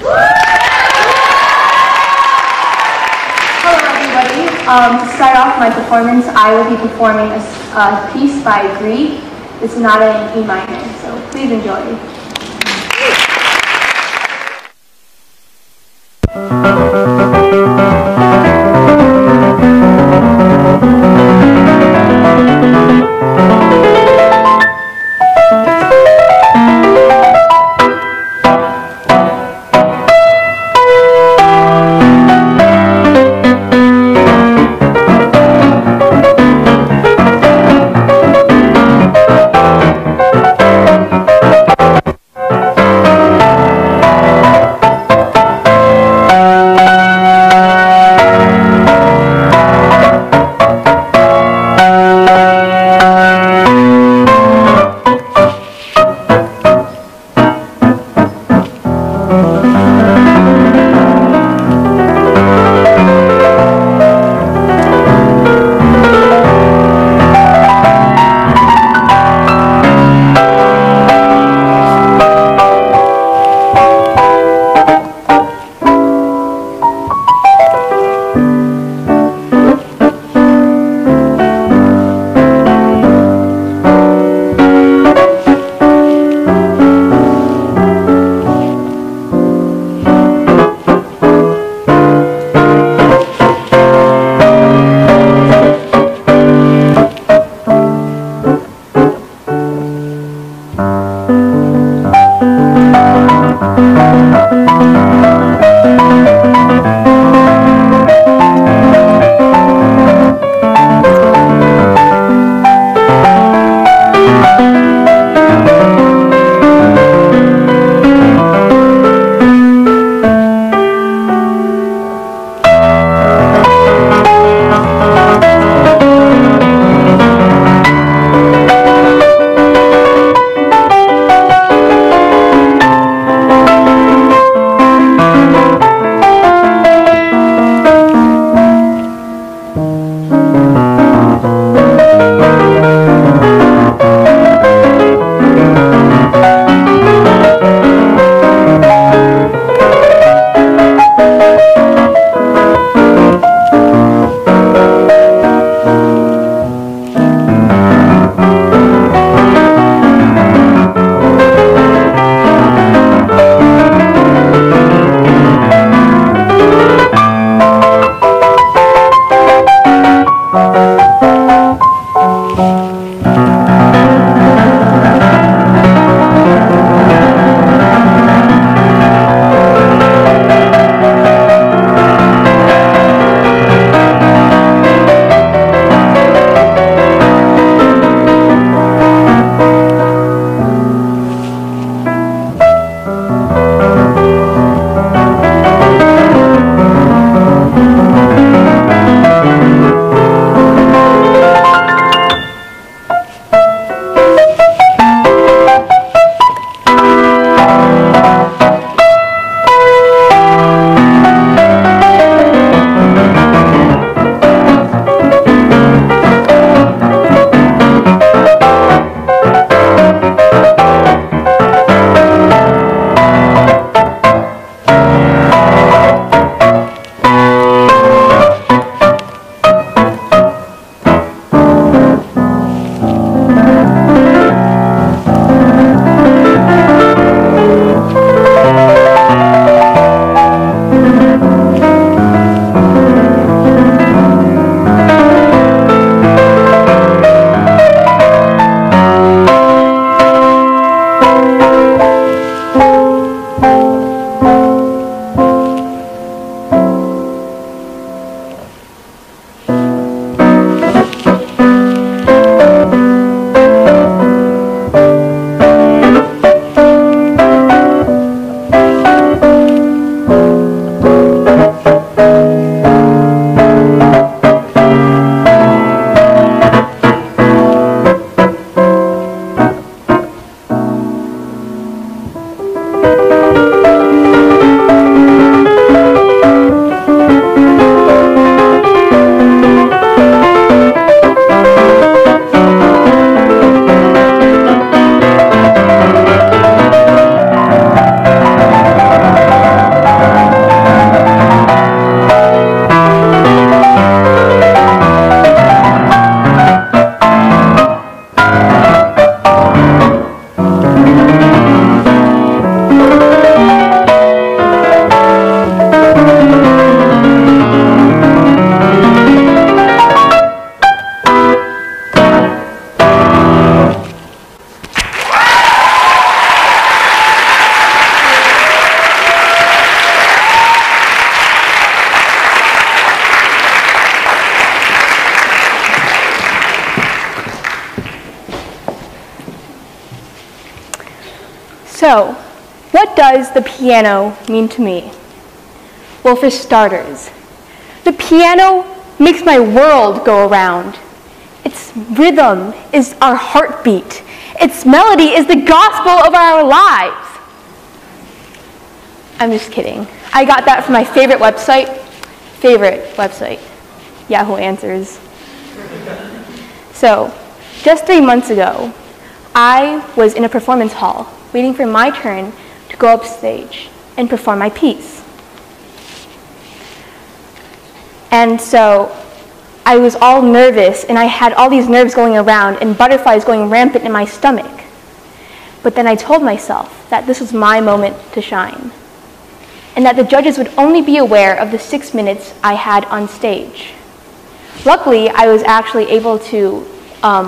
Hello everybody. To start off my performance, I will be performing a piece by Grieg. It's not in E minor, so please enjoy. What does the piano mean to me? Well, for starters, the piano makes my world go around. Its rhythm is our heartbeat. Its melody is the gospel of our lives. I'm just kidding. I got that from my favorite website, Yahoo Answers. So, just 3 months ago, I was in a performance hall waiting for my turn to go upstage and perform my piece. And so I was all nervous, and I had all these nerves going around and butterflies going rampant in my stomach. But then I told myself that this was my moment to shine, and that the judges would only be aware of the 6 minutes I had on stage. Luckily, I was actually able to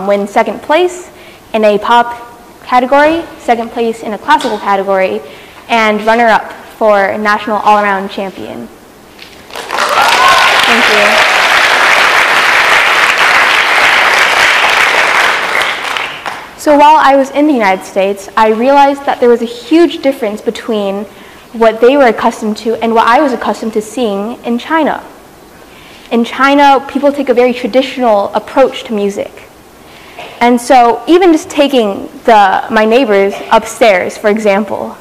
win second place in a pop category, second place in a classical category, and runner-up for national all-around champion. Thank you. So while I was in the United States, I realized that there was a huge difference between what they were accustomed to and what I was accustomed to seeing in China. In China, people take a very traditional approach to music. And so even just taking my neighbors upstairs, for example,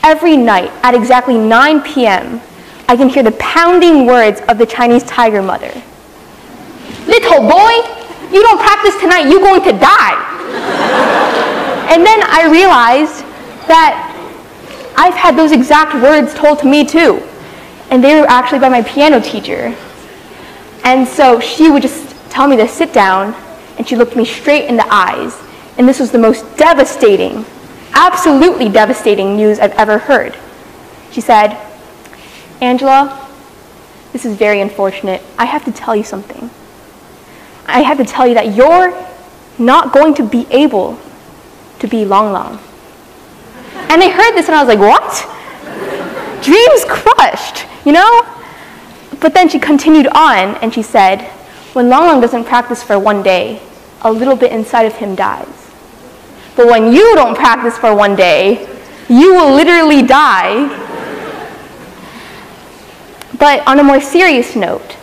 every night at exactly 9 p.m., I can hear the pounding words of the Chinese tiger mother. "Little boy, you don't practice tonight, you're going to die." And then I realized that I've had those exact words told to me too. And they were actually by my piano teacher. And so she would just tell me to sit down, and she looked me straight in the eyes. And this was the most devastating, absolutely devastating news I've ever heard. She said, "Angela, this is very unfortunate. I have to tell you something. I have to tell you that you're not going to be able to be Long Long." And I heard this and I was like, what? Dreams crushed, you know? But then she continued on and she said, "When Long Long doesn't practice for one day, a little bit inside of him dies. But when you don't practice for one day, you will literally die." But on a more serious note,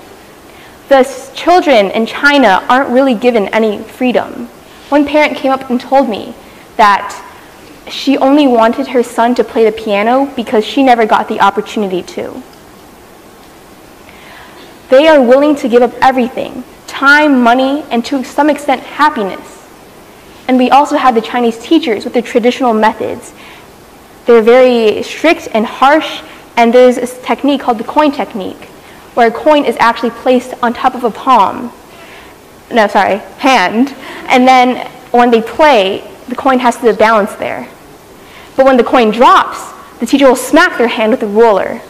the children in China aren't really given any freedom. One parent came up and told me that she only wanted her son to play the piano because she never got the opportunity to. They are willing to give up everything, time, money, and to some extent happiness. And we also have the Chinese teachers with their traditional methods. They're very strict and harsh, and there's a technique called the coin technique, where a coin is actually placed on top of a hand, and then when they play, the coin has to balance there. But when the coin drops, the teacher will smack their hand with a ruler.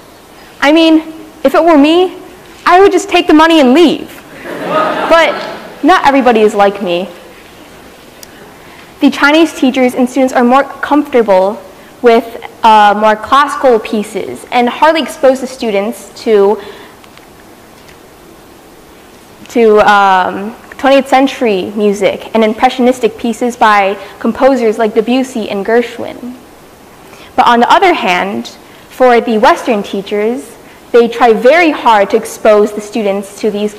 I mean, if it were me, I would just take the money and leave. But not everybody is like me. The Chinese teachers and students are more comfortable with more classical pieces and hardly expose the students to 20th century music and impressionistic pieces by composers like Debussy and Gershwin. But on the other hand, for the Western teachers, they try very hard to expose the students to these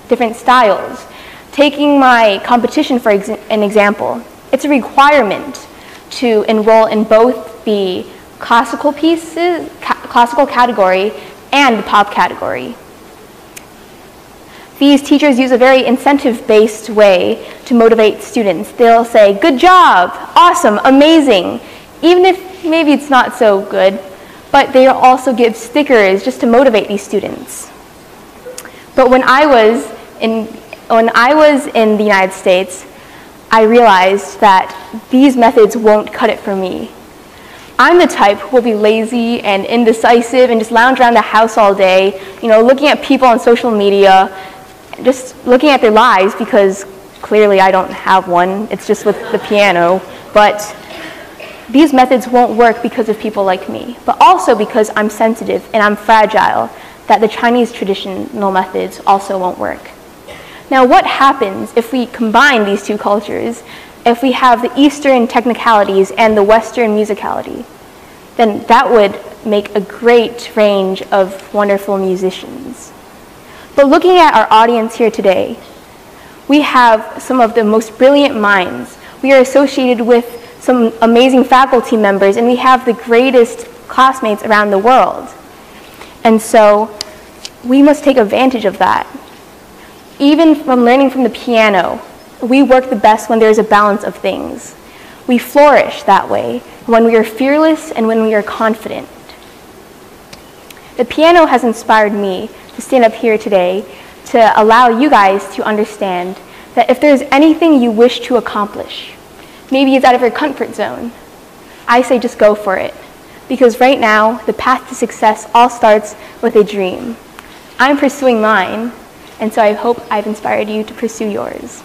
different styles. Taking my competition for an example, it's a requirement to enroll in both the classical pieces, classical category, and the pop category. These teachers use a very incentive-based way to motivate students. They'll say, "Good job, awesome, amazing," even if maybe it's not so good, but they also give stickers just to motivate these students. But when I was in the United States, I realized that these methods won't cut it for me. I'm the type who will be lazy and indecisive and just lounge around the house all day, looking at people on social media, just looking at their lives, because clearly I don't have one. It's just with the piano. But these methods won't work because of people like me, but also because I'm sensitive and I'm fragile, that the Chinese traditional methods also won't work. Now, what happens if we combine these two cultures, if we have the Eastern technicalities and the Western musicality? then that would make a great range of wonderful musicians. But looking at our audience here today, we have some of the most brilliant minds. We are associated with some amazing faculty members, and we have the greatest classmates around the world. And so we must take advantage of that. Even from learning from the piano, we work the best when there's a balance of things. We flourish that way when we are fearless and when we are confident. The piano has inspired me to stand up here today to allow you guys to understand that if there's anything you wish to accomplish, maybe it's out of your comfort zone, I say just go for it. Because right now, the path to success all starts with a dream. I'm pursuing mine, and so I hope I've inspired you to pursue yours.